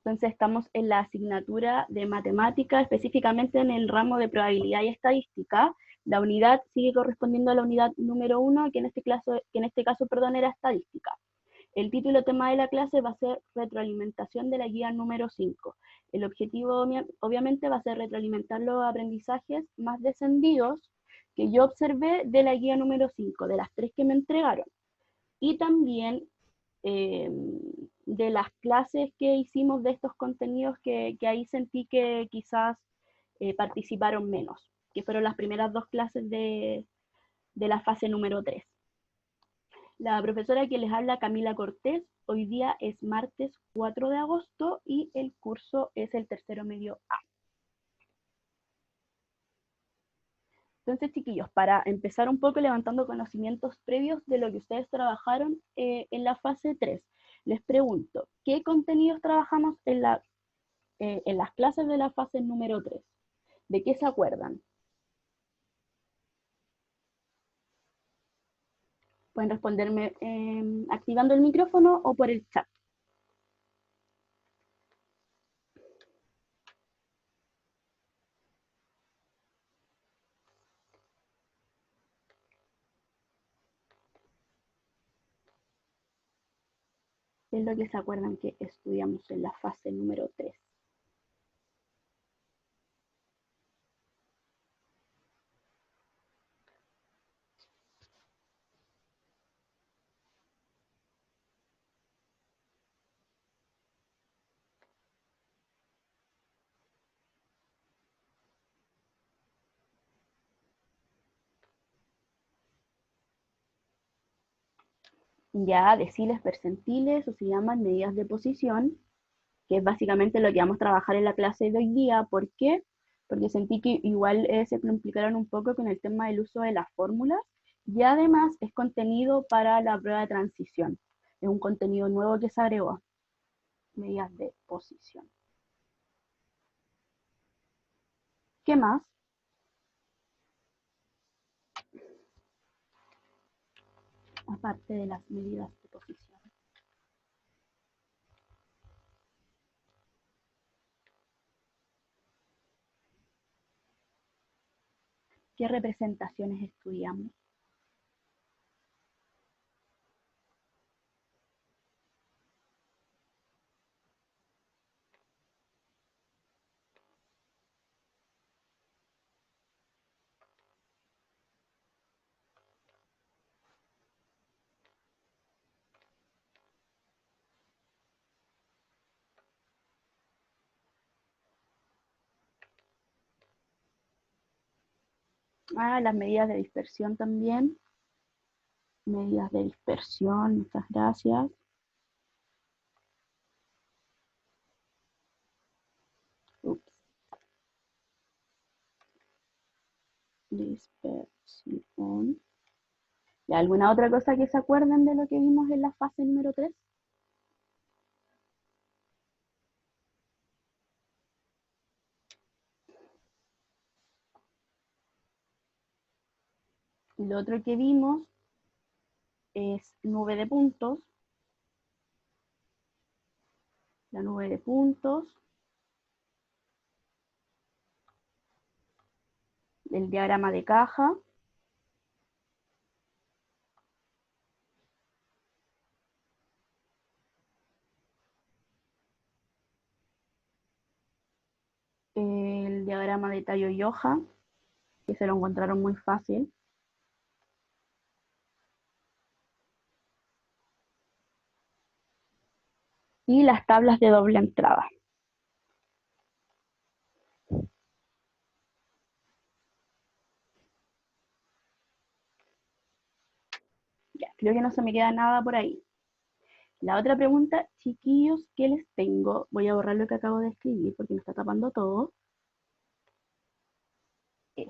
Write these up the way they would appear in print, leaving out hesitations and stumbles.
Entonces estamos en la asignatura de matemática, específicamente en el ramo de probabilidad y estadística. La unidad sigue correspondiendo a la unidad número 1, que en este caso, era estadística. El título tema de la clase va a ser retroalimentación de la guía número 5. El objetivo obviamente va a ser retroalimentar los aprendizajes más descendidos que yo observé de la guía número 5, de las 3 que me entregaron. Y también de las clases que hicimos de estos contenidos que ahí sentí que quizás participaron menos, que fueron las primeras 2 clases de la fase número 3. La profesora que les habla, Camila Cortés, hoy día es martes 4 de agosto y el curso es el tercero medio A. Entonces, chiquillos, para empezar un poco levantando conocimientos previos de lo que ustedes trabajaron en la fase 3, les pregunto, ¿qué contenidos trabajamos en las clases de la fase número 3? ¿De qué se acuerdan? Pueden responderme activando el micrófono o por el chat. ¿Qué es lo que se acuerdan que estudiamos en la fase número 3? Ya deciles percentiles, o se llaman medidas de posición, que es básicamente lo que vamos a trabajar en la clase de hoy día. ¿Por qué? Porque sentí que igual se complicaron un poco con el tema del uso de las fórmulas, y además es contenido para la prueba de transición. Es un contenido nuevo que se agregó, medidas de posición. ¿Qué más? Aparte de las medidas de posición. ¿Qué representaciones estudiamos? Las medidas de dispersión también. Medidas de dispersión, muchas gracias. Ups. Dispersión. ¿Y alguna otra cosa que se acuerden de lo que vimos en la fase número 3? Lo otro que vimos es nube de puntos. La nube de puntos. El diagrama de caja. El diagrama de tallo y hoja, que se lo encontraron muy fácil. Y las tablas de doble entrada. Ya, creo que no se me queda nada por ahí. La otra pregunta, chiquillos, ¿qué les tengo? Voy a borrar lo que acabo de escribir porque me está tapando todo. Es,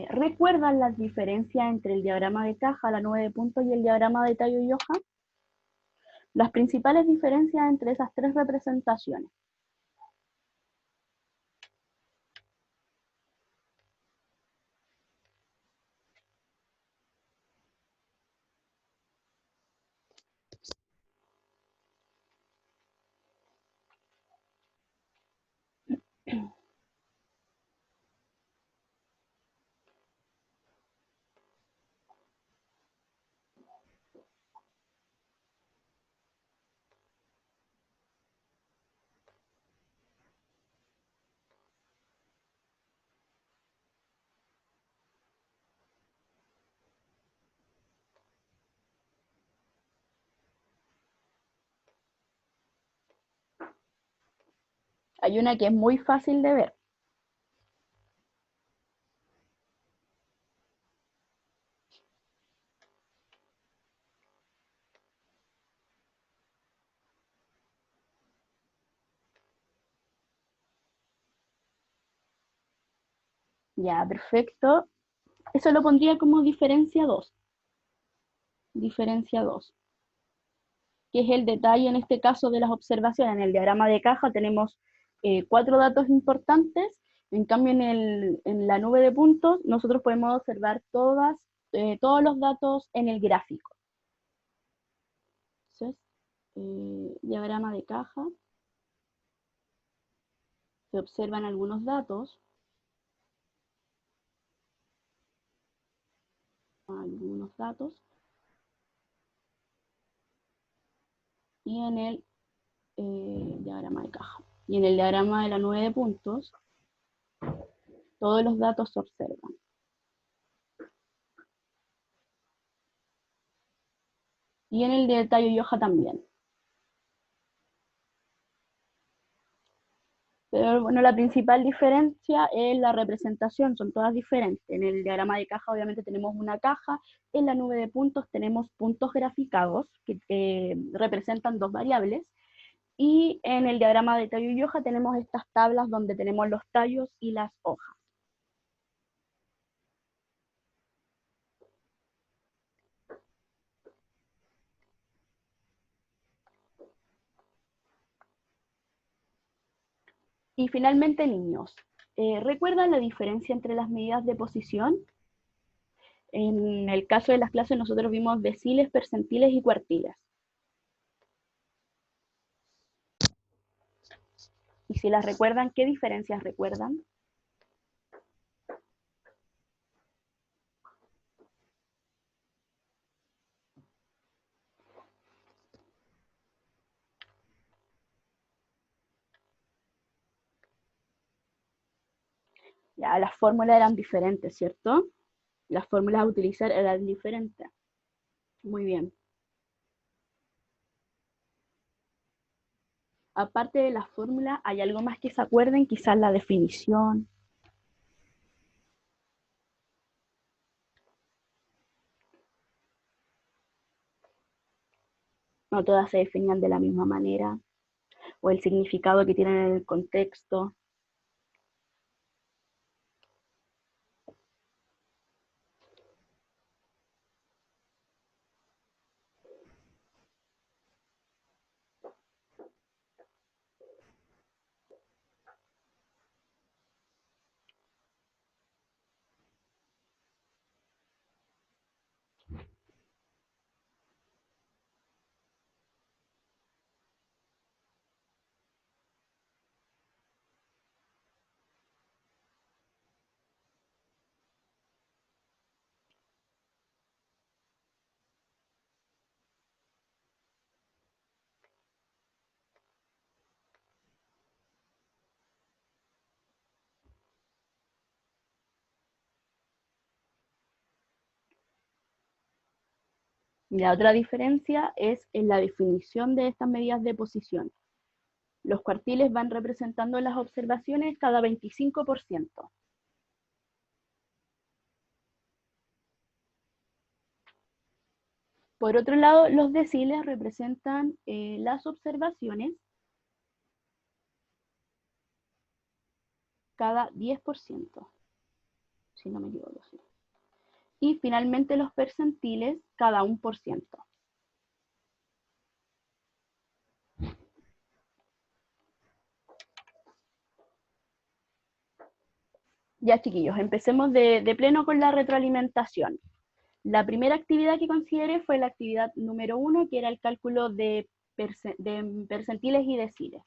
¿recuerdan las diferencias entre el diagrama de caja, la nube de puntos y el diagrama de tallo y hoja? Las principales diferencias entre esas 3 representaciones. Hay una que es muy fácil de ver. Ya, perfecto. Eso lo pondría como diferencia 2. Diferencia 2, que es el detalle en este caso de las observaciones. En el diagrama de caja tenemos 4 datos importantes, en cambio en la nube de puntos nosotros podemos observar todos los datos en el gráfico. Entonces, diagrama de caja, se observan algunos datos, y en el diagrama de caja. Y en el diagrama de la nube de puntos, todos los datos se observan. Y en el de tallo y hoja también. Pero bueno, la principal diferencia es la representación, son todas diferentes. En el diagrama de caja obviamente tenemos una caja, en la nube de puntos tenemos puntos graficados que representan 2 variables, y en el diagrama de tallo y hoja tenemos estas tablas donde tenemos los tallos y las hojas. Y finalmente, niños, ¿recuerdan la diferencia entre las medidas de posición? En el caso de las clases nosotros vimos deciles, percentiles y cuartiles. Y si las recuerdan, ¿qué diferencias recuerdan? Ya, las fórmulas eran diferentes, ¿cierto? Las fórmulas a utilizar eran diferentes. Muy bien. Aparte de la fórmula, ¿hay algo más que se acuerden? Quizás la definición. No todas se definían de la misma manera. O el significado que tienen en el contexto. La otra diferencia es en la definición de estas medidas de posición. Los cuartiles van representando las observaciones cada 25%. Por otro lado, los deciles representan las observaciones cada 10%, si no me equivoco. Sí. Y finalmente los percentiles cada 1%. Ya, chiquillos, empecemos de pleno con la retroalimentación. La primera actividad que consideré fue la actividad número 1, que era el cálculo de percentiles y deciles.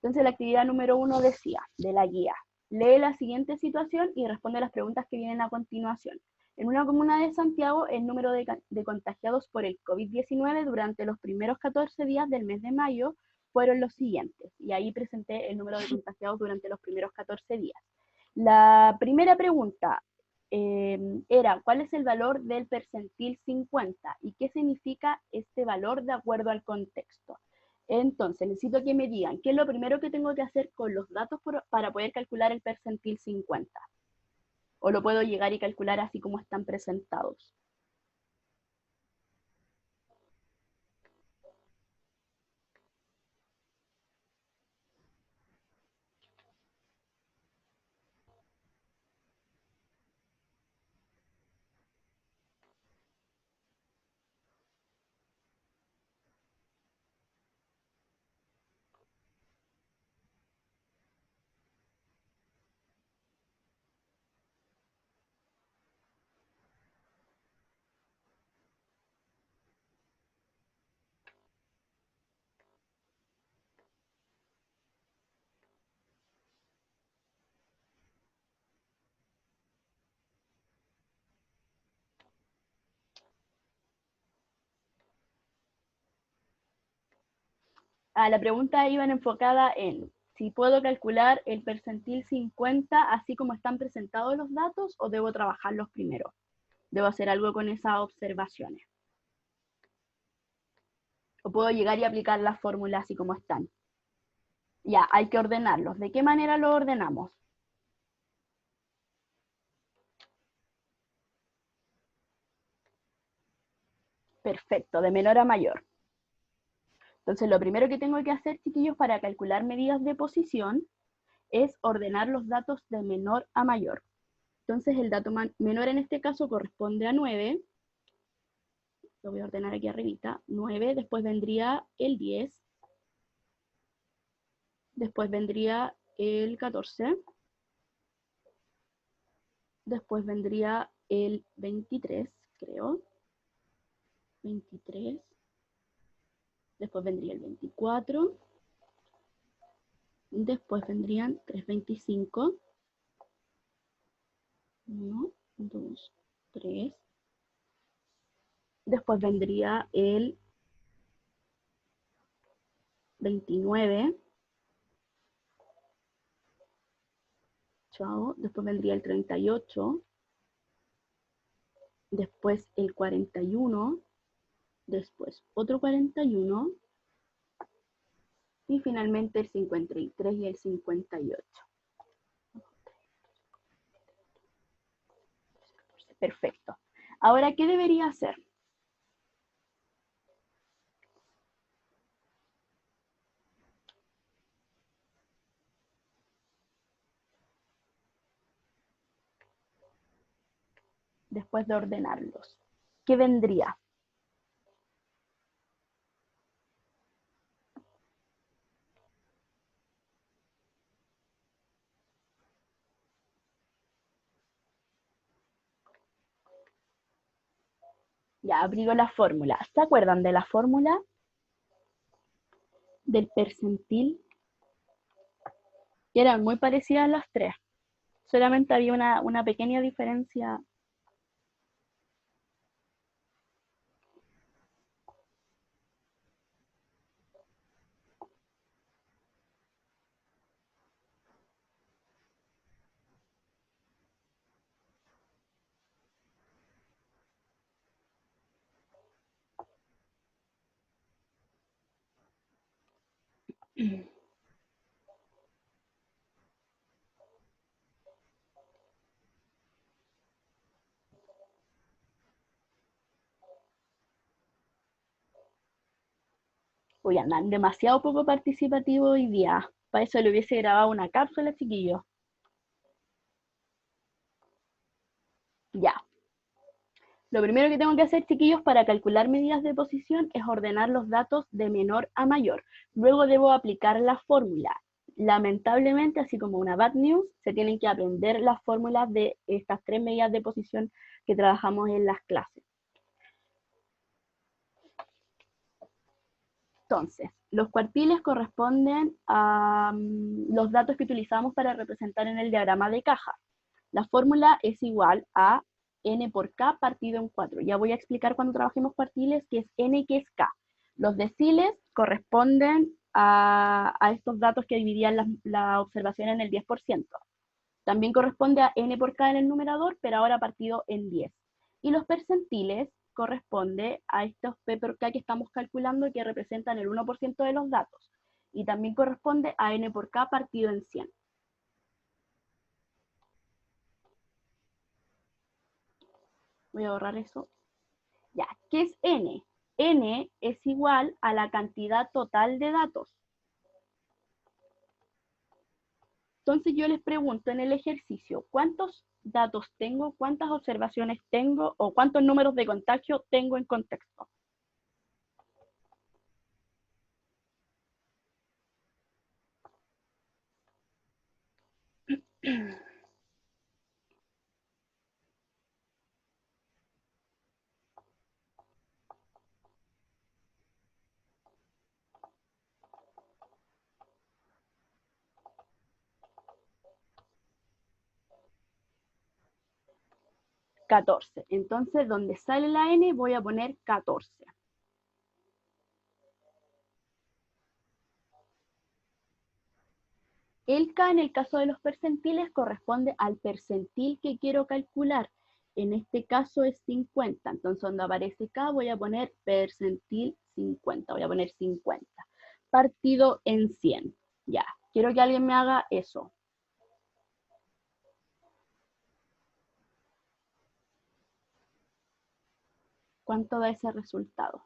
Entonces la actividad número 1 decía, de la guía, lee la siguiente situación y responde las preguntas que vienen a continuación. En una comuna de Santiago, el número de contagiados por el COVID-19 durante los primeros 14 días del mes de mayo fueron los siguientes. Y ahí presenté el número de contagiados durante los primeros 14 días. La primera pregunta era, ¿cuál es el valor del percentil 50? ¿Y qué significa este valor de acuerdo al contexto? Entonces, necesito que me digan qué es lo primero que tengo que hacer con los datos para poder calcular el percentil 50. O lo puedo llegar y calcular así como están presentados. La pregunta iba enfocada en si puedo calcular el percentil 50 así como están presentados los datos o debo trabajarlos primero. Debo hacer algo con esas observaciones. O puedo llegar y aplicar las fórmulas así como están. Ya, hay que ordenarlos. ¿De qué manera lo ordenamos? Perfecto, de menor a mayor. Entonces, lo primero que tengo que hacer, chiquillos, para calcular medidas de posición es ordenar los datos de menor a mayor. Entonces, el dato menor en este caso corresponde a 9. Lo voy a ordenar aquí arribita. 9, después vendría el 10. Después vendría el 14. Después vendría el 23, creo. 23. Después vendría el 24. Después vendrían 325. 1, 2, 3. Después vendría el 29. Chao. Después vendría el 38. Después el 41. Después otro 41. Y finalmente el 53 y el 58. Perfecto. Ahora, ¿qué debería hacer? Después de ordenarlos. ¿Qué vendría? Ya abrigo la fórmula. ¿Se acuerdan de la fórmula del percentil? Y eran muy parecidas las tres. Solamente había una pequeña diferencia. Uy, andan demasiado poco participativo hoy día. Para eso le hubiese grabado una cápsula, chiquillos. Ya. Lo primero que tengo que hacer, chiquillos, para calcular medidas de posición es ordenar los datos de menor a mayor. Luego debo aplicar la fórmula. Lamentablemente, así como una bad news, se tienen que aprender las fórmulas de estas tres medidas de posición que trabajamos en las clases. Entonces, los cuartiles corresponden a los datos que utilizamos para representar en el diagrama de caja. La fórmula es igual a n por k partido en 4. Ya voy a explicar cuando trabajemos cuartiles qué es n y qué es k. Los deciles corresponden a estos datos que dividían la observación en el 10%. También corresponde a n por k en el numerador, pero ahora partido en 10. Y los percentiles corresponde a estos P por K que estamos calculando que representan el 1% de los datos. Y también corresponde a N por K partido en 100. Voy a borrar eso. Ya, ¿qué es N? N es igual a la cantidad total de datos. Entonces yo les pregunto en el ejercicio, ¿cuántos datos tengo? ¿Cuántas observaciones tengo? ¿O cuántos números de contagio tengo en contexto? $14. Entonces, donde sale la N, voy a poner 14. El K, en el caso de los percentiles, corresponde al percentil que quiero calcular. En este caso es 50. Entonces, donde aparece K, voy a poner percentil 50. Voy a poner 50. Partido en 100. Ya, quiero que alguien me haga eso. ¿Cuánto da ese resultado?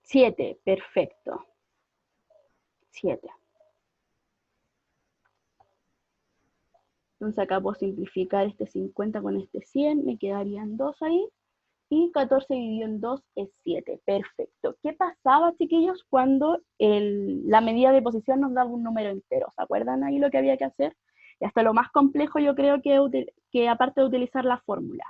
Siete, perfecto. 7. Entonces acá puedo simplificar este 50 con este 100, me quedarían 2 ahí. Y 14 dividido en 2 es 7. Perfecto. ¿Qué pasaba, chiquillos, cuando la medida de posición nos daba un número entero? ¿Se acuerdan ahí lo que había que hacer? Y hasta lo más complejo yo creo que aparte de utilizar la fórmula.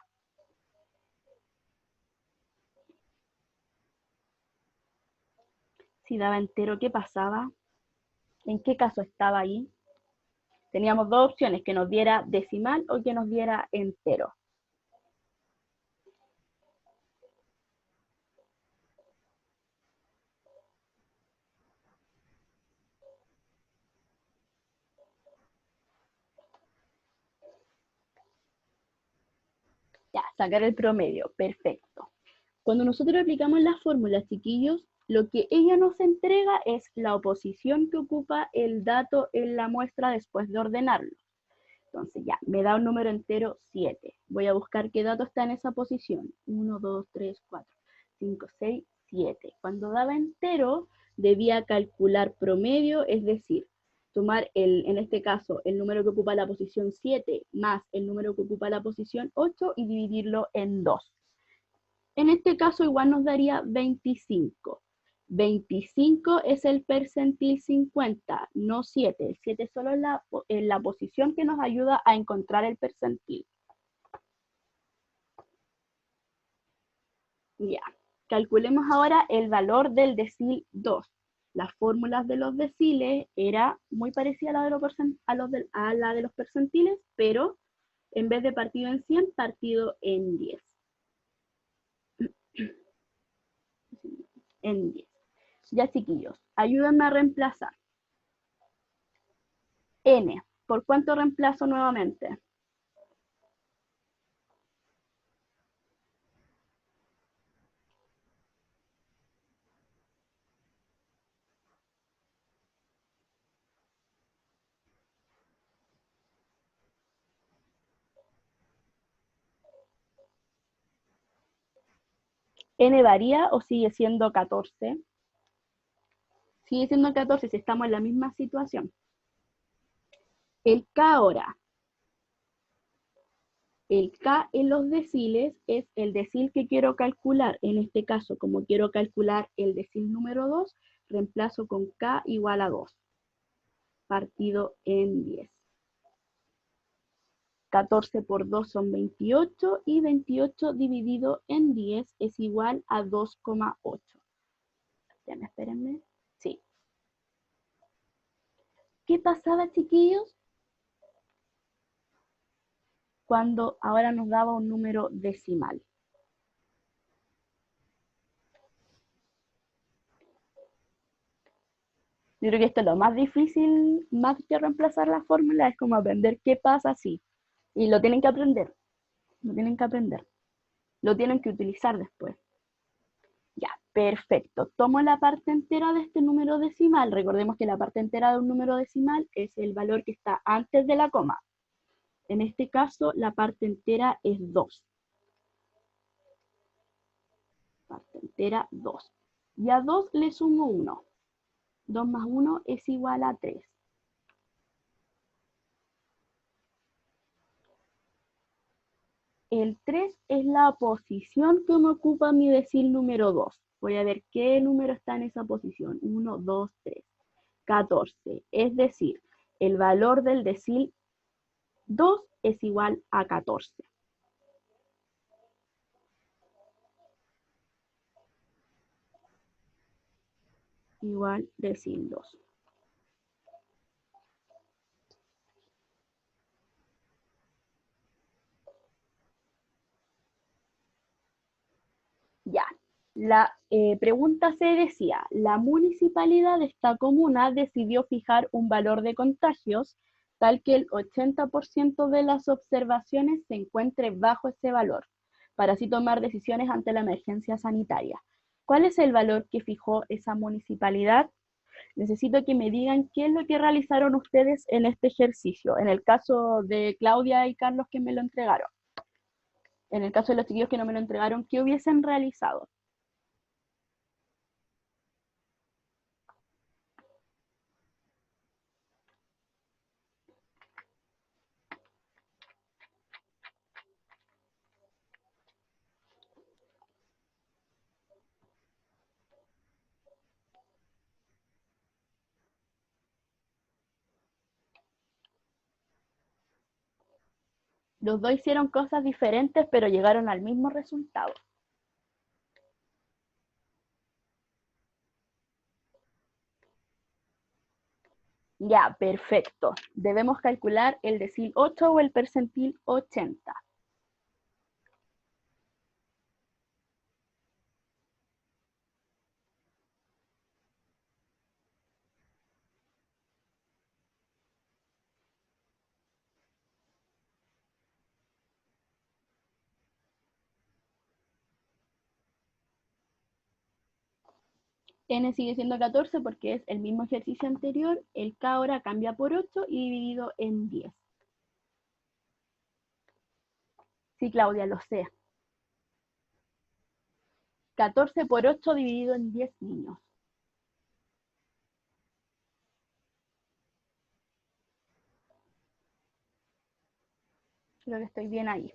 Si daba entero, ¿qué pasaba? ¿En qué caso estaba ahí? Teníamos dos opciones, que nos diera decimal o que nos diera entero. Ya, sacar el promedio, perfecto. Cuando nosotros aplicamos las fórmulas, chiquillos, lo que ella nos entrega es la oposición que ocupa el dato en la muestra después de ordenarlo. Entonces ya, me da un número entero 7. Voy a buscar qué dato está en esa posición. 1, 2, 3, 4, 5, 6, 7. Cuando daba entero, debía calcular promedio, es decir, tomar en este caso, el número que ocupa la posición 7 más el número que ocupa la posición 8 y dividirlo en 2. En este caso igual nos daría 25. 25 es el percentil 50, no 7. El 7 solo es la posición que nos ayuda a encontrar el percentil. Ya. Calculemos ahora el valor del decil 2. Las fórmulas de los deciles era muy parecida a la de los percentiles, pero en vez de partido en 100, partido en 10. En 10. Ya, chiquillos, ayúdenme a reemplazar. N. ¿Por cuánto reemplazo nuevamente? ¿N varía o sigue siendo 14? Sigue siendo 14 si estamos en la misma situación. El K ahora. El K en los deciles es el decil que quiero calcular. En este caso, como quiero calcular el decil número 2, reemplazo con K igual a 2, partido en 10. 14 por 2 son 28 y 28 dividido en 10 es igual a 2,8. Ya me espérenme. Sí. ¿Qué pasaba, chiquillos? Cuando ahora nos daba un número decimal. Yo creo que esto es lo más difícil, más que reemplazar la fórmula, es como aprender qué pasa si. Y lo tienen que aprender, lo tienen que aprender. Lo tienen que utilizar después. Ya, perfecto. Tomo la parte entera de este número decimal. Recordemos que la parte entera de un número decimal es el valor que está antes de la coma. En este caso, la parte entera es 2. Parte entera 2. Y a 2 le sumo 1. 2 más 1 es igual a 3. El 3 es la posición que me ocupa mi decil número 2. Voy a ver qué número está en esa posición. 1, 2, 3. 14. Es decir, el valor del decil 2 es igual a 14. Igual decil 2. Ya. La pregunta se decía, la municipalidad de esta comuna decidió fijar un valor de contagios tal que el 80% de las observaciones se encuentre bajo ese valor, para así tomar decisiones ante la emergencia sanitaria. ¿Cuál es el valor que fijó esa municipalidad? Necesito que me digan qué es lo que realizaron ustedes en este ejercicio. En el caso de Claudia y Carlos que me lo entregaron. En el caso de los chiquillos que no me lo entregaron, ¿qué hubiesen realizado? Los dos hicieron cosas diferentes, pero llegaron al mismo resultado. Ya, perfecto. Debemos calcular el decil 8 o el percentil 80. N sigue siendo 14 porque es el mismo ejercicio anterior. El K ahora cambia por 8 y dividido en 10. Sí, Claudia, lo sé. 14 por 8 dividido en 10 niños. Creo que estoy bien ahí.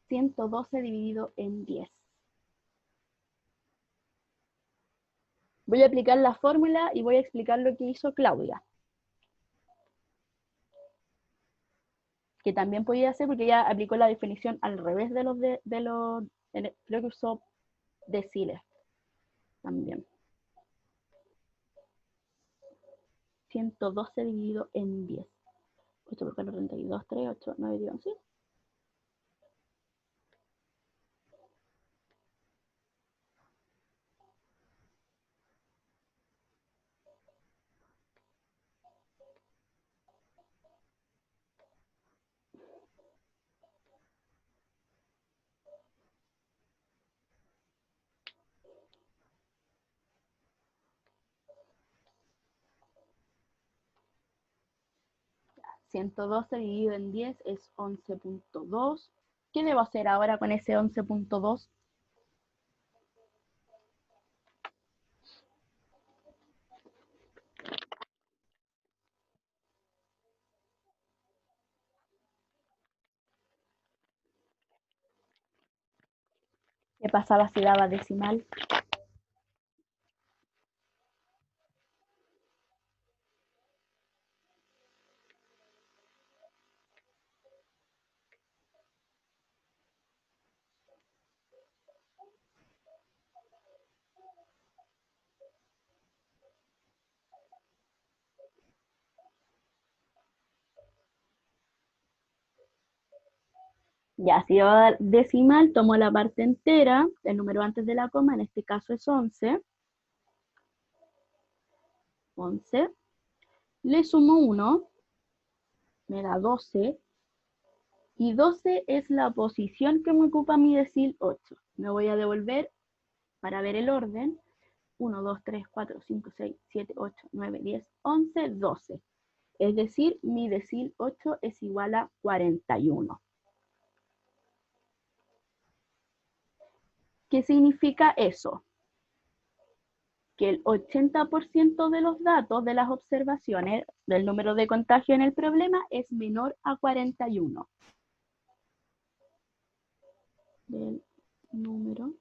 112 dividido en 10. Voy a aplicar la fórmula y voy a explicar lo que hizo Claudia. Que también podía hacer porque ella aplicó la definición al revés de los creo que usó deciles también. 112 dividido en 10. 8 por 4, 32, 3, 8, 9, 10, 11. $112 dividido en 10 es 11.2. ¿Qué debo hacer ahora con ese 11.2? ¿Qué pasaba si daba decimal? Ya, si va a dar decimal, tomo la parte entera, el número antes de la coma, en este caso es 11. 11. Le sumo 1, me da 12. Y 12 es la posición que me ocupa mi decil 8. Me voy a devolver para ver el orden. 1, 2, 3, 4, 5, 6, 7, 8, 9, 10, 11, 12. Es decir, mi decil 8 es igual a 41. ¿Qué significa eso? Que el 80% de los datos de las observaciones del número de contagio en el problema es menor a 41. Del número.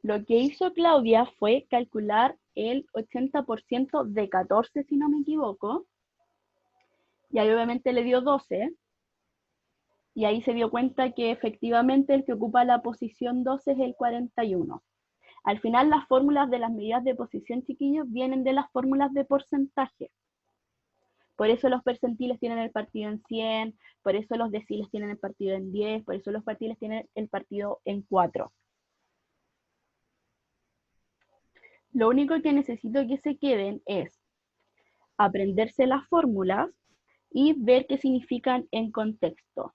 Lo que hizo Claudia fue calcular el 80% de 14, si no me equivoco, y ahí obviamente le dio 12, y ahí se dio cuenta que efectivamente el que ocupa la posición 12 es el 41. Al final las fórmulas de las medidas de posición, chiquillos, vienen de las fórmulas de porcentaje. Por eso los percentiles tienen el partido en 100, por eso los deciles tienen el partido en 10, por eso los cuartiles tienen el partido en 4. Lo único que necesito que se queden es aprenderse las fórmulas y ver qué significan en contexto.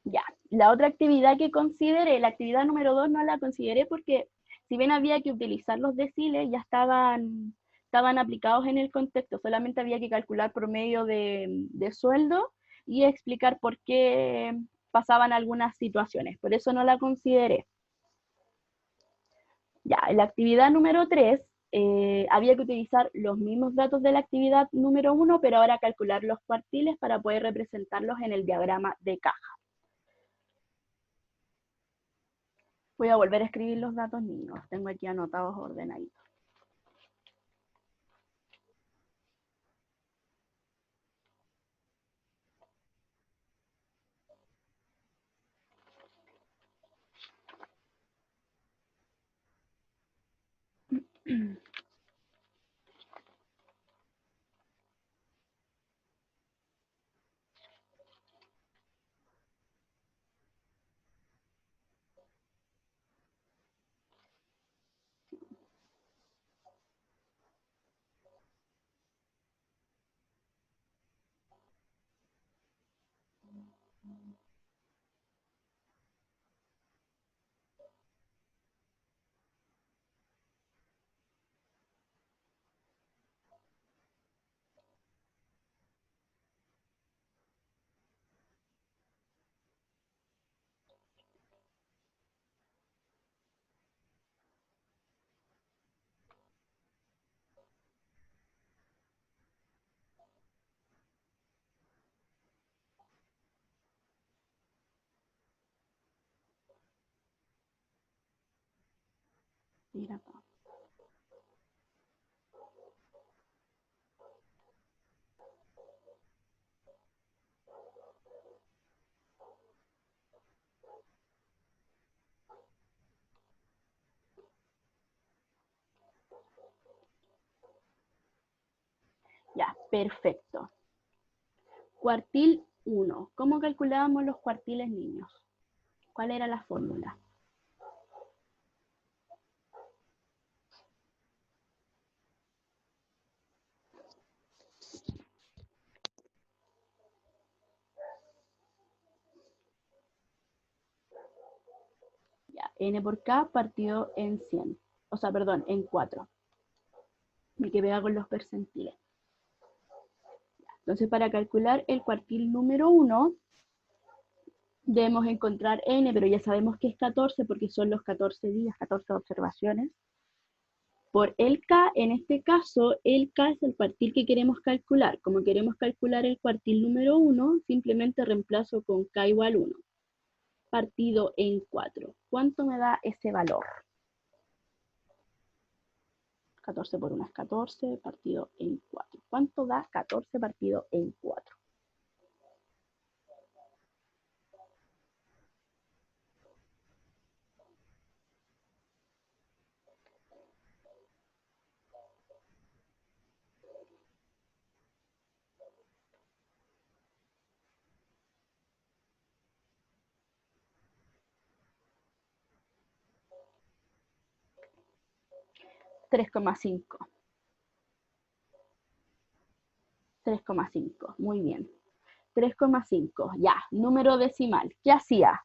Ya, la otra actividad que consideré, la actividad número 2 no la consideré porque si bien había que utilizar los deciles, ya estaban aplicados en el contexto, solamente había que calcular promedio de sueldo y explicar por qué pasaban algunas situaciones, por eso no la consideré. Ya, en la actividad número 3 había que utilizar los mismos datos de la actividad número 1, pero ahora calcular los cuartiles para poder representarlos en el diagrama de caja. Voy a volver a escribir los datos, niños. Tengo aquí anotados ordenaditos. Mira acá. Ya, perfecto. Cuartil 1. ¿Cómo calculábamos los cuartiles, niños? ¿Cuál era la fórmula? Ya, n por k partido en 100. O sea, perdón, en 4. Me quedé con los percentiles. Entonces, para calcular el cuartil número 1, debemos encontrar n, pero ya sabemos que es 14 porque son los 14 días, 14 observaciones. Por el k, en este caso, el k es el cuartil que queremos calcular. Como queremos calcular el cuartil número 1, simplemente reemplazo con k igual 1. Partido en 4. ¿Cuánto me da ese valor? 14 por 1 es 14, partido en 4. ¿Cuánto da 14 partido en 4? 3,5. 3,5, muy bien. 3,5, ya, número decimal. ¿Qué hacía?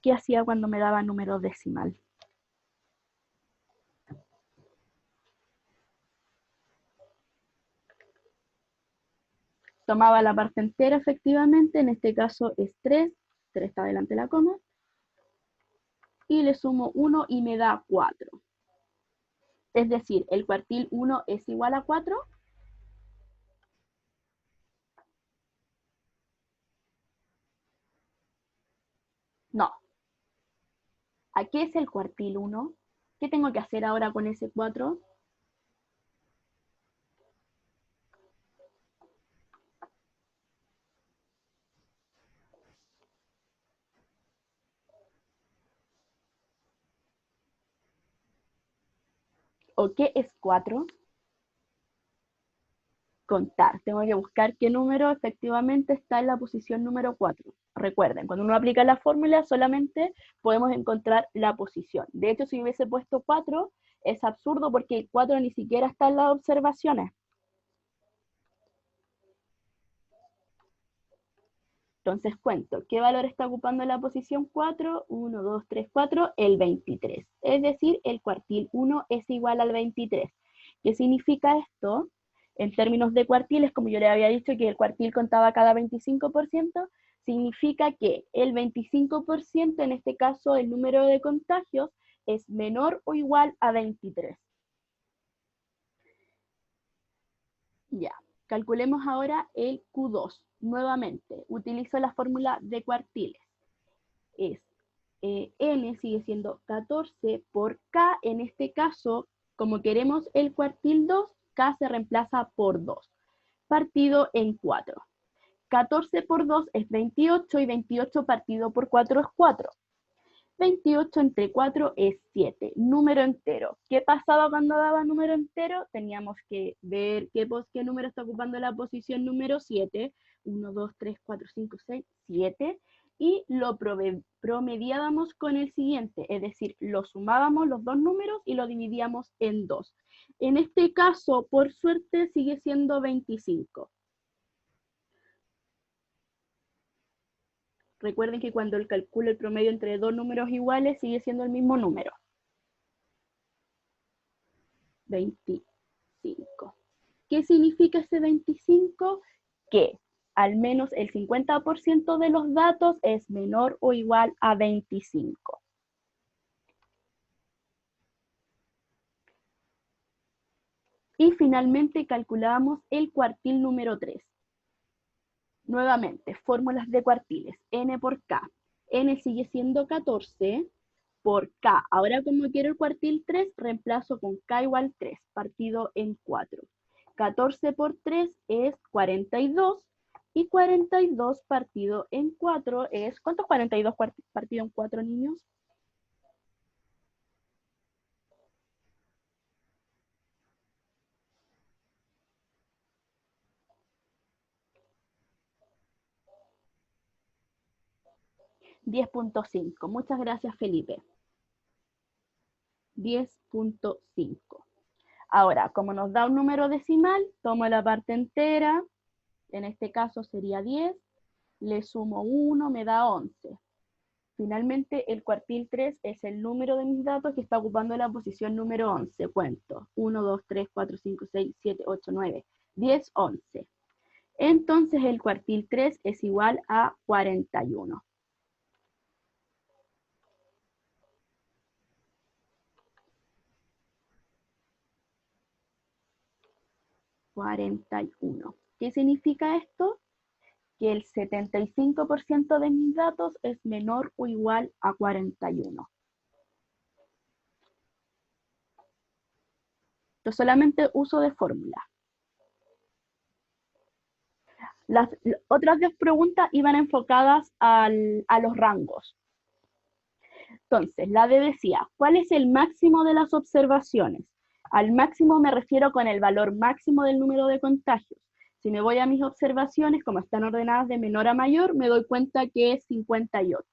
¿Qué hacía cuando me daba número decimal? Tomaba la parte entera, efectivamente, en este caso es 3 está delante de la coma, y le sumo 1 y me da 4. Es decir, el cuartil 1 es igual a 4. No. ¿A qué es el cuartil 1? ¿Qué tengo que hacer ahora con ese 4? ¿O qué es 4? Contar. Tengo que buscar qué número efectivamente está en la posición número 4. Recuerden, cuando uno aplica la fórmula solamente podemos encontrar la posición. De hecho, si hubiese puesto 4, es absurdo porque el 4 ni siquiera está en las observaciones. Entonces cuento, ¿qué valor está ocupando la posición 4? 1, 2, 3, 4, el 23. Es decir, el cuartil 1 es igual al 23. ¿Qué significa esto? En términos de cuartiles, como yo le había dicho que el cuartil contaba cada 25%, significa que el 25%, en este caso el número de contagios, es menor o igual a 23. Ya, calculemos ahora el Q2. Nuevamente, utilizo la fórmula de cuartiles. Es N sigue siendo 14 por K. En este caso, como queremos el cuartil 2, K se reemplaza por 2, partido en 4. 14 por 2 es 28 y 28 partido por 4 es 4. 28 entre 4 es 7, número entero. ¿Qué pasaba cuando daba número entero? Teníamos que ver qué número está ocupando la posición número 7. 1, 2, 3, 4, 5, 6, 7. Y lo promediábamos con el siguiente, es decir, lo sumábamos los dos números y lo dividíamos en 2. En este caso, por suerte, sigue siendo 25. Recuerden que cuando el calculo el promedio entre dos números iguales sigue siendo el mismo número. 25. ¿Qué significa ese 25? Que al menos el 50% de los datos es menor o igual a 25. Y finalmente calculamos el cuartil número 3. Nuevamente, fórmulas de cuartiles. N por K. N sigue siendo 14 por K. Ahora como quiero el cuartil 3, reemplazo con K igual 3, partido en 4. 14 por 3 es 42, y 42 partido en 4 es... ¿Cuántos 42 partido en 4, niños? $10.5. Muchas gracias, Felipe. 10.5. Ahora, como nos da un número decimal, tomo la parte entera, en este caso sería 10, le sumo 1, me da 11. Finalmente, el cuartil 3 es el número de mis datos que está ocupando la posición número 11. Cuento, 1, 2, 3, 4, 5, 6, 7, 8, 9, 10, 11. Entonces, el cuartil 3 es igual a 41. 41. ¿Qué significa esto? Que el 75% de mis datos es menor o igual a 41. Yo solamente uso de fórmula. Las otras dos preguntas iban enfocadas a los rangos. Entonces, la D decía, ¿cuál es el máximo de las observaciones? Al máximo me refiero con el valor máximo del número de contagios. Si me voy a mis observaciones, como están ordenadas de menor a mayor, me doy cuenta que es 58.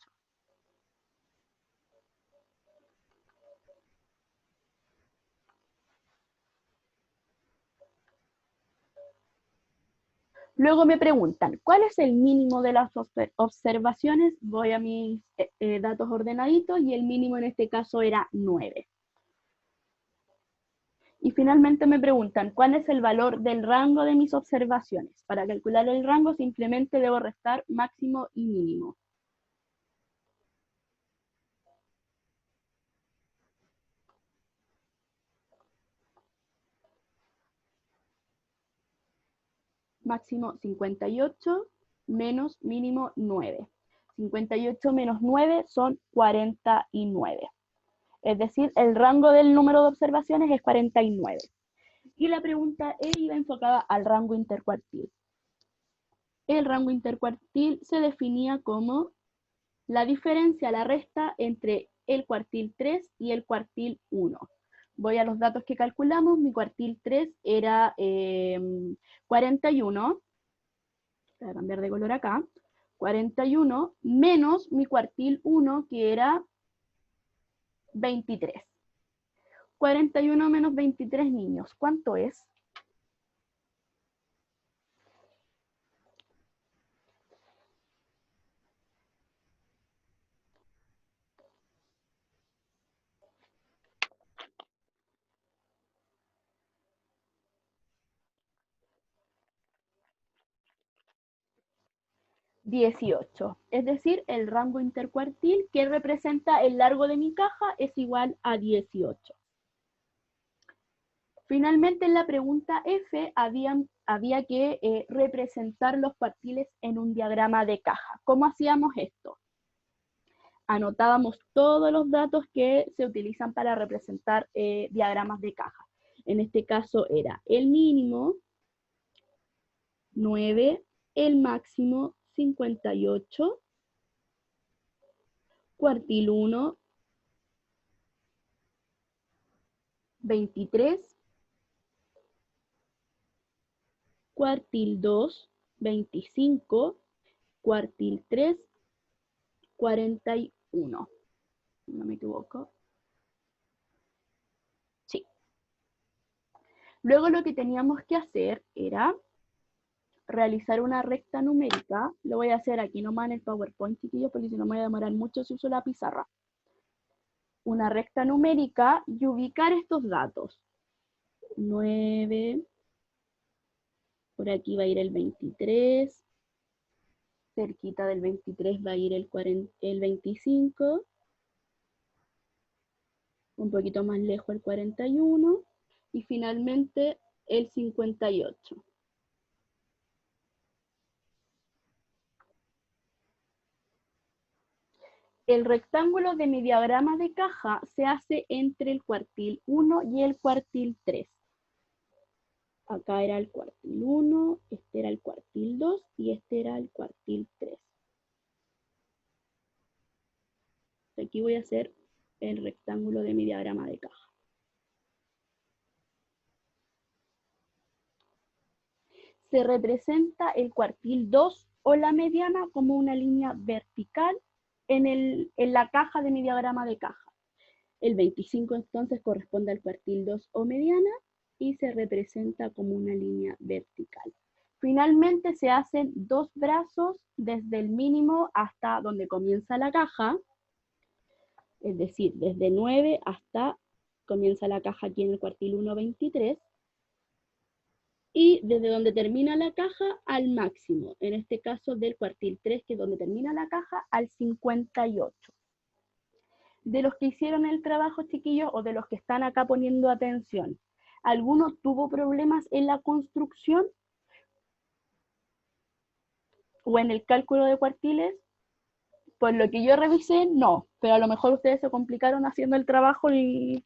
Luego me preguntan, ¿cuál es el mínimo de las observaciones? Voy a mis datos ordenaditos y el mínimo en este caso era 9. Y finalmente me preguntan, ¿cuál es el valor del rango de mis observaciones? Para calcular el rango simplemente debo restar máximo y mínimo. Máximo 58 menos mínimo 9. 58 menos 9 son 49. Es decir, el rango del número de observaciones es 49. Y la pregunta E iba enfocada al rango intercuartil. El rango intercuartil se definía como la diferencia, la resta entre el cuartil 3 y el cuartil 1. Voy a los datos que calculamos. Mi cuartil 3 era 41. Voy a cambiar de color acá. 41 menos mi cuartil 1, que era 23. 41 menos 23 niños, ¿cuánto es? 18. Es decir, el rango intercuartil que representa el largo de mi caja es igual a 18. Finalmente, en la pregunta F había que representar los cuartiles en un diagrama de caja. ¿Cómo hacíamos esto? Anotábamos todos los datos que se utilizan para representar diagramas de caja. En este caso era el mínimo, 9, el máximo, 58, cuartil 1, 23, cuartil 2, 25, cuartil 3, 41. No me equivoco. Sí. Luego lo que teníamos que hacer era realizar una recta numérica. Lo voy a hacer aquí nomás en el PowerPoint, chiquillos, porque si no me voy a demorar mucho si uso la pizarra. Una recta numérica y ubicar estos datos. 9, por aquí va a ir el 23, cerquita del 23 va a ir el 25, un poquito más lejos el 41, y finalmente el 58. El rectángulo de mi diagrama de caja se hace entre el cuartil 1 y el cuartil 3. Acá era el cuartil 1, este era el cuartil 2 y este era el cuartil 3. Aquí voy a hacer el rectángulo de mi diagrama de caja. Se representa el cuartil 2 o la mediana como una línea vertical en la caja de mi diagrama de caja. El 25 entonces corresponde al cuartil 2 o mediana y se representa como una línea vertical. Finalmente se hacen dos brazos desde el mínimo hasta donde comienza la caja, es decir, desde 9 hasta comienza la caja aquí en el cuartil 1, 23, y desde donde termina la caja al máximo, en este caso del cuartil 3, que es donde termina la caja, al 58. De los que hicieron el trabajo, chiquillos, o de los que están acá poniendo atención, ¿alguno tuvo problemas en la construcción o en el cálculo de cuartiles? Por lo que yo revisé, no, pero a lo mejor ustedes se complicaron haciendo el trabajo y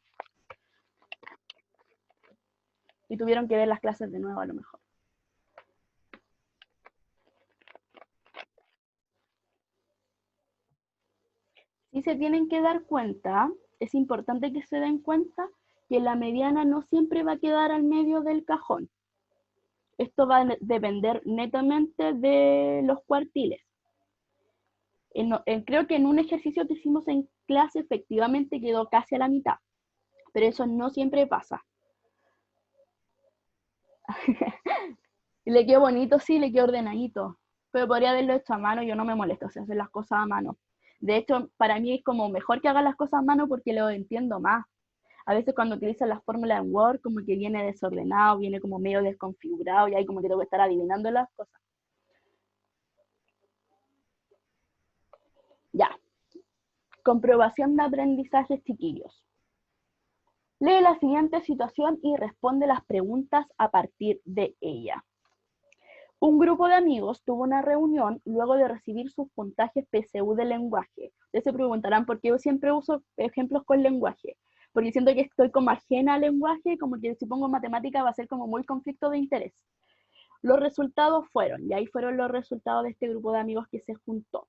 tuvieron que ver las clases de nuevo a lo mejor. Si se tienen que dar cuenta, es importante que se den cuenta que la mediana no siempre va a quedar al medio del cajón. Esto va a depender netamente de los cuartiles. Creo que en un ejercicio que hicimos en clase efectivamente quedó casi a la mitad, pero eso no siempre pasa. Y le quedó bonito, sí, le quedó ordenadito. Pero podría haberlo hecho a mano, yo no me molesto si hacer las cosas a mano. De hecho, para mí es como mejor que haga las cosas a mano porque lo entiendo más. A veces cuando utilizan las fórmulas en Word, como que viene desordenado, viene como medio desconfigurado y ahí como que tengo que estar adivinando las cosas. Ya. Comprobación de aprendizaje, chiquillos. Lee la siguiente situación y responde las preguntas a partir de ella. Un grupo de amigos tuvo una reunión luego de recibir sus puntajes PSU de lenguaje. Ustedes se preguntarán por qué yo siempre uso ejemplos con lenguaje. Porque siento que estoy como ajena al lenguaje, como que si pongo matemática va a ser como muy conflicto de interés. Los resultados fueron, y ahí fueron los resultados de este grupo de amigos que se juntó.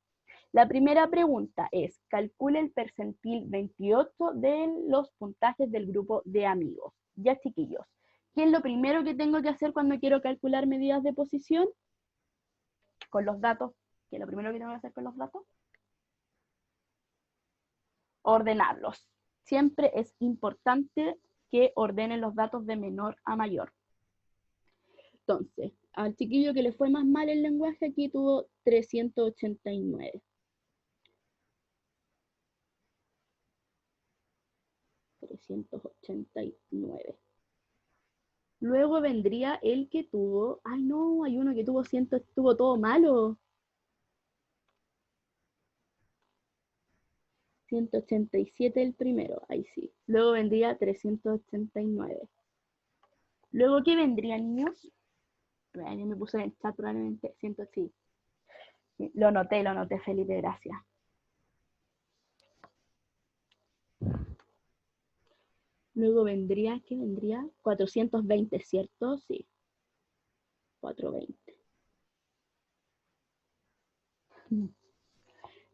La primera pregunta es, calcule el percentil 28 de los puntajes del grupo de amigos. Ya, chiquillos, ¿qué es lo primero que tengo que hacer cuando quiero calcular medidas de posición? Con los datos, ¿qué es lo primero que tengo que hacer con los datos? Ordenarlos. Siempre es importante que ordenen los datos de menor a mayor. Entonces, al chiquillo que le fue más mal el lenguaje, aquí tuvo 389. 389. Luego vendría el que tuvo, ay no, hay uno que tuvo 100, estuvo todo malo. 187 el primero, ahí sí. Luego vendría 389. Luego, ¿qué vendría, niños? Ya me puse en el chat probablemente, sí. Lo noté, Felipe, gracias. Luego vendría, ¿qué vendría? 420, ¿cierto? Sí. 420.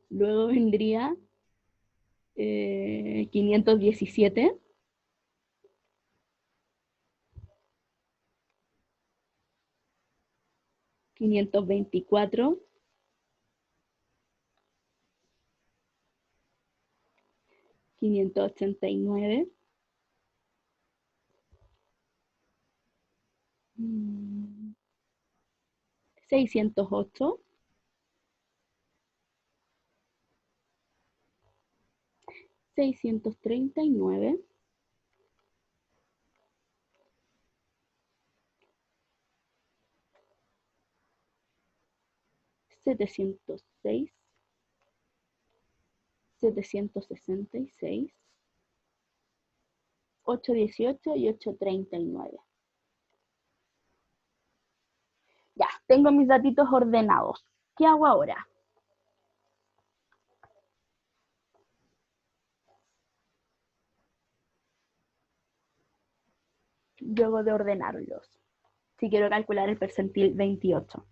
Luego vendría 517. 524. 589. 608. 639. 706. 766. 818 y 839. Ya, tengo mis datitos ordenados. ¿Qué hago ahora? Luego de ordenarlos, si quiero calcular el percentil 28.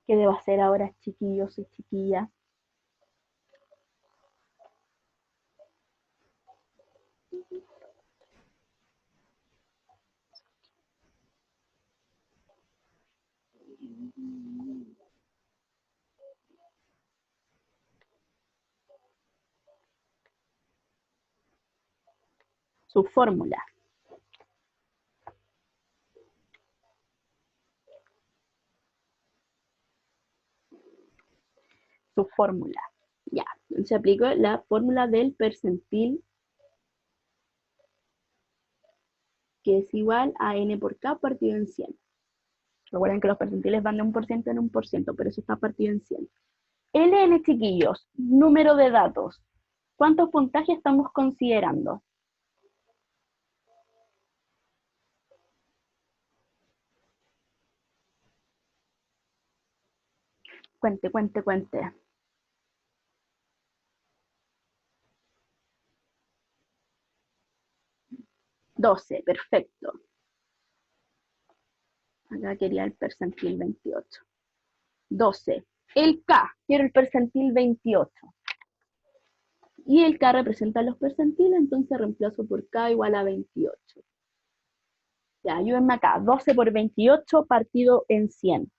¿Qué debo hacer ahora, chiquillos y chiquillas? Su fórmula. Su fórmula. Ya, se aplico la fórmula del percentil, que es igual a n por k partido en 100. Recuerden que los percentiles van de 1% en 1%, pero eso está partido en 100. LN, chiquillos, número de datos. ¿Cuántos puntajes estamos considerando? Cuente. 12, perfecto. Acá quería el percentil 28. 12. El K, quiero el percentil 28. Y el K representa los percentiles, entonces reemplazo por K igual a 28. Ya, ayúdenme acá. 12 por 28 partido en 100.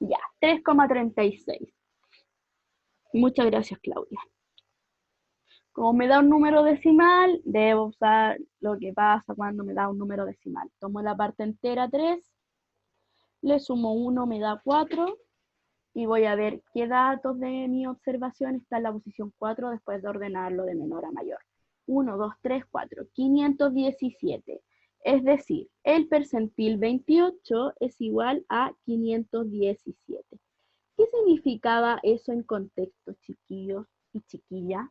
Ya, 3,36. Muchas gracias, Claudia. Como me da un número decimal, debo usar lo que pasa cuando me da un número decimal. Tomo la parte entera 3, le sumo 1, me da 4, y voy a ver qué datos de mi observación está en la posición 4 después de ordenarlo de menor a mayor. 1, 2, 3, 4, 517. Es decir, el percentil 28 es igual a 517. ¿Qué significaba eso en contexto, chiquillos y chiquillas?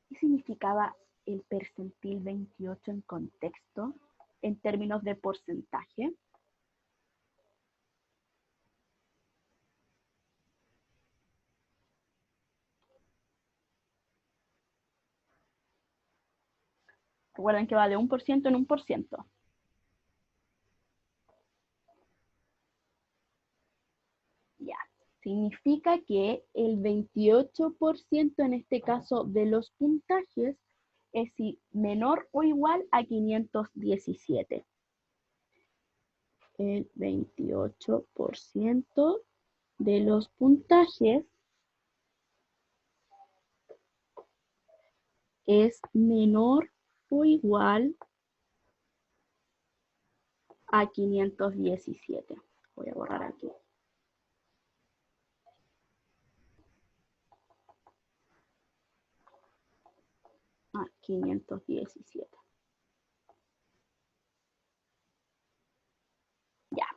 ¿Qué significaba el percentil 28 en contexto, en términos de porcentaje? Recuerden que va de 1% en 1%. Ya. Significa que el 28% en este caso de los puntajes es menor o igual a 517. El 28% de los puntajes es menor o igual a 517. Voy a borrar aquí. A 517. Ya.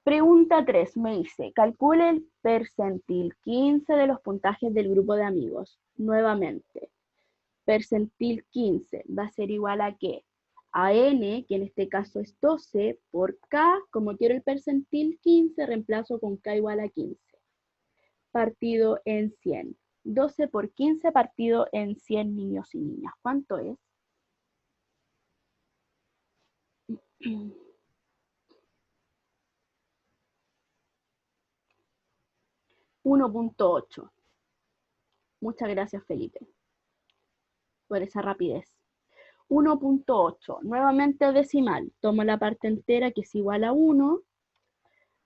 Pregunta 3 me dice, calcule el percentil 15 de los puntajes del grupo de amigos. Nuevamente, percentil 15 va a ser igual a ¿qué? A n, que en este caso es 12, por k, como quiero el percentil 15, reemplazo con k igual a 15. Partido en 100. 12 por 15 partido en 100 niños y niñas. ¿Cuánto es? 1.8. Muchas gracias, Felipe, por esa rapidez. 1.8, nuevamente decimal. Tomo la parte entera que es igual a 1.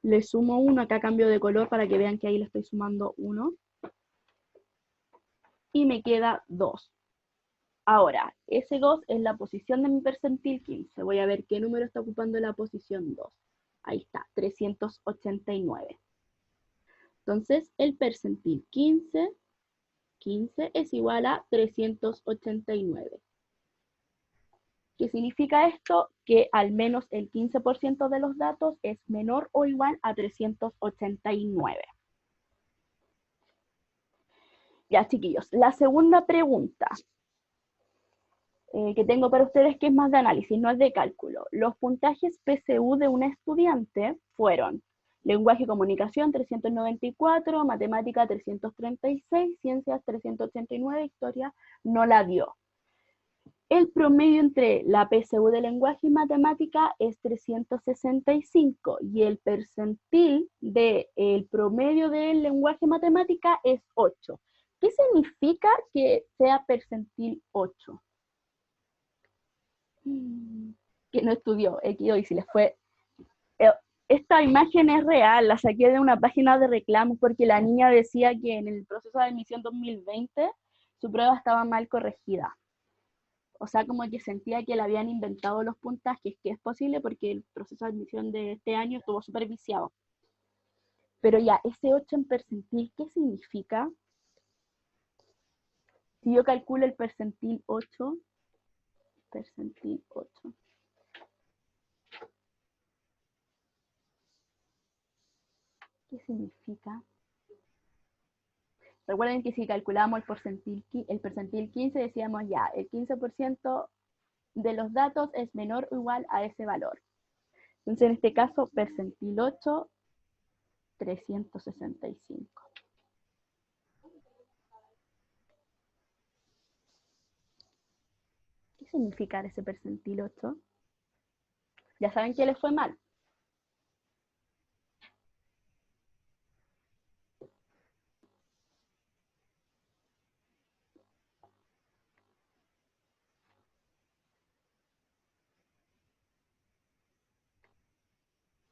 Le sumo 1, acá cambio de color para que vean que ahí le estoy sumando 1. Y me queda 2. Ahora, ese 2 es la posición de mi percentil 15. Voy a ver qué número está ocupando la posición 2. Ahí está, 389. Entonces, el percentil 15 es igual a 389. ¿Qué significa esto? Que al menos el 15% de los datos es menor o igual a 389. Ya, chiquillos, la segunda pregunta que tengo para ustedes, que es más de análisis, no es de cálculo. Los puntajes PSU de un estudiante fueron lenguaje y comunicación 394, matemática 336, ciencias 389, historia no la dio. El promedio entre la PSU de lenguaje y matemática es 365 y el percentil del promedio del lenguaje y matemática es 8. ¿Qué significa que sea percentil 8? Que no estudió, y si les fue... Esta imagen es real, la saqué de una página de reclamos porque la niña decía que en el proceso de admisión 2020 su prueba estaba mal corregida. O sea, como que sentía que le habían inventado los puntajes, que es posible porque el proceso de admisión de este año estuvo súper viciado. Pero ya, ese 8 en percentil, ¿qué significa? Si yo calculo el percentil 8, ¿qué significa? Recuerden que si calculamos el percentil 15, decíamos ya, el 15% de los datos es menor o igual a ese valor. Entonces, en este caso, percentil 8, 365. ¿Qué significa ese percentil 8? Ya saben que les fue mal.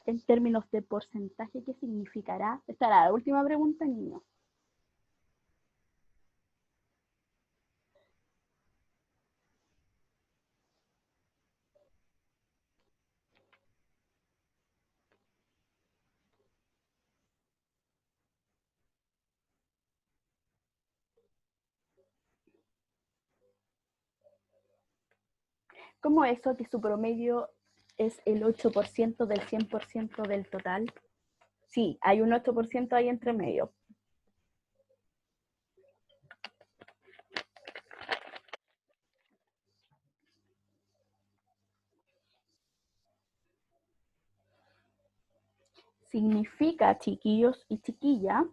En términos de porcentaje, ¿qué significará? Esta era la última pregunta, niños. ¿Cómo eso que su promedio es el 8% del 100% del total? Sí, hay un 8% ahí entre medio. Significa, chiquillos y chiquillas,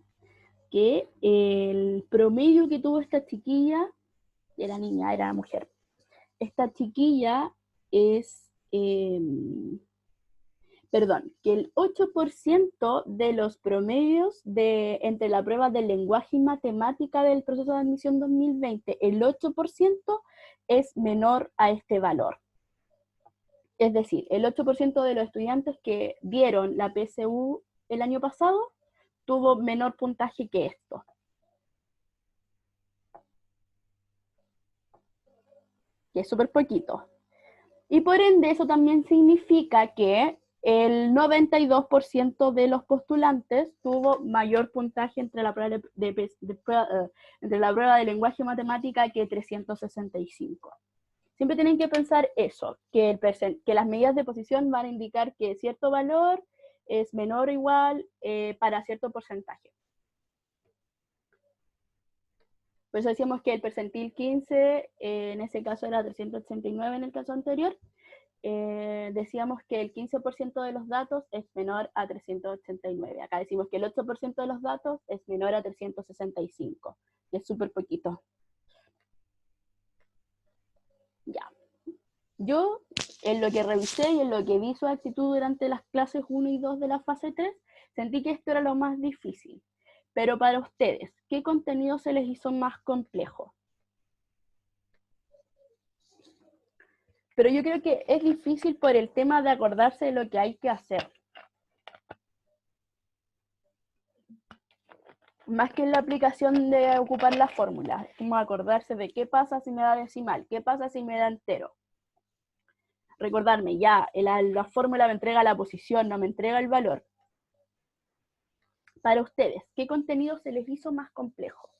que el promedio que tuvo esta chiquilla, era niña, era mujer, esta chiquilla es, que el 8% de los promedios entre la prueba de lenguaje y matemática del proceso de admisión 2020, el 8% es menor a este valor. Es decir, el 8% de los estudiantes que dieron la PSU el año pasado tuvo menor puntaje que esto. Que es súper poquito. Y por ende eso también significa que el 92% de los postulantes tuvo mayor puntaje entre la prueba entre la prueba de lenguaje y matemática que 365. Siempre tienen que pensar eso, que las medidas de posición van a indicar que cierto valor es menor o igual para cierto porcentaje. Por eso decíamos que el percentil 15, en ese caso era 389 en el caso anterior, decíamos que el 15% de los datos es menor a 389. Acá decimos que el 8% de los datos es menor a 365. Y es súper poquito. Ya. Yo, en lo que revisé y en lo que vi su actitud durante las clases 1 y 2 de la fase 3, sentí que esto era lo más difícil. Pero para ustedes, ¿qué contenido se les hizo más complejo? Pero yo creo que es difícil por el tema de acordarse de lo que hay que hacer. Más que en la aplicación de ocupar las fórmulas, es como acordarse de qué pasa si me da decimal, qué pasa si me da entero. Recordarme, ya, la fórmula me entrega la posición, no me entrega el valor. Para ustedes, ¿qué contenido se les hizo más complejo?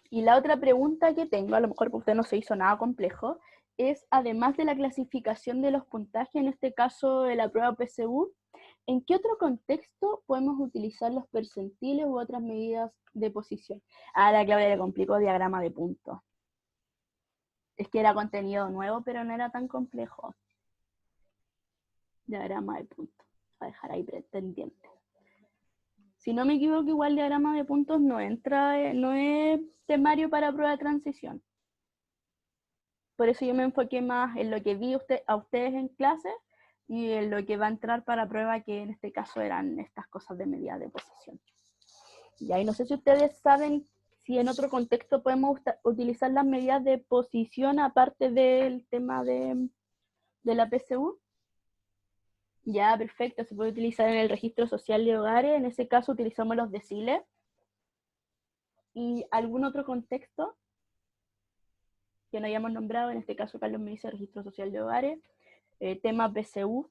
Y la otra pregunta que tengo, a lo mejor para usted no se hizo nada complejo, es además de la clasificación de los puntajes, en este caso de la prueba PSU, ¿en qué otro contexto podemos utilizar los percentiles u otras medidas de posición? A la Claudia le complicó diagrama de puntos. Es que era contenido nuevo, pero no era tan complejo. Diagrama de puntos. Voy a dejar ahí pendiente. Si no me equivoco, igual diagrama de puntos no entra, no es temario para prueba de transición. Por eso yo me enfoqué más en lo que vi a ustedes en clase y en lo que va a entrar para prueba, que en este caso eran estas cosas de medida de posición. Y ahí no sé si ustedes saben si en otro contexto podemos utilizar las medidas de posición aparte del tema de la PSU. Ya, perfecto, se puede utilizar en el registro social de hogares, en ese caso utilizamos los deciles. ¿Y algún otro contexto? que no hayamos nombrado, en este caso Carlos me dice registro social de hogares, temas BCU,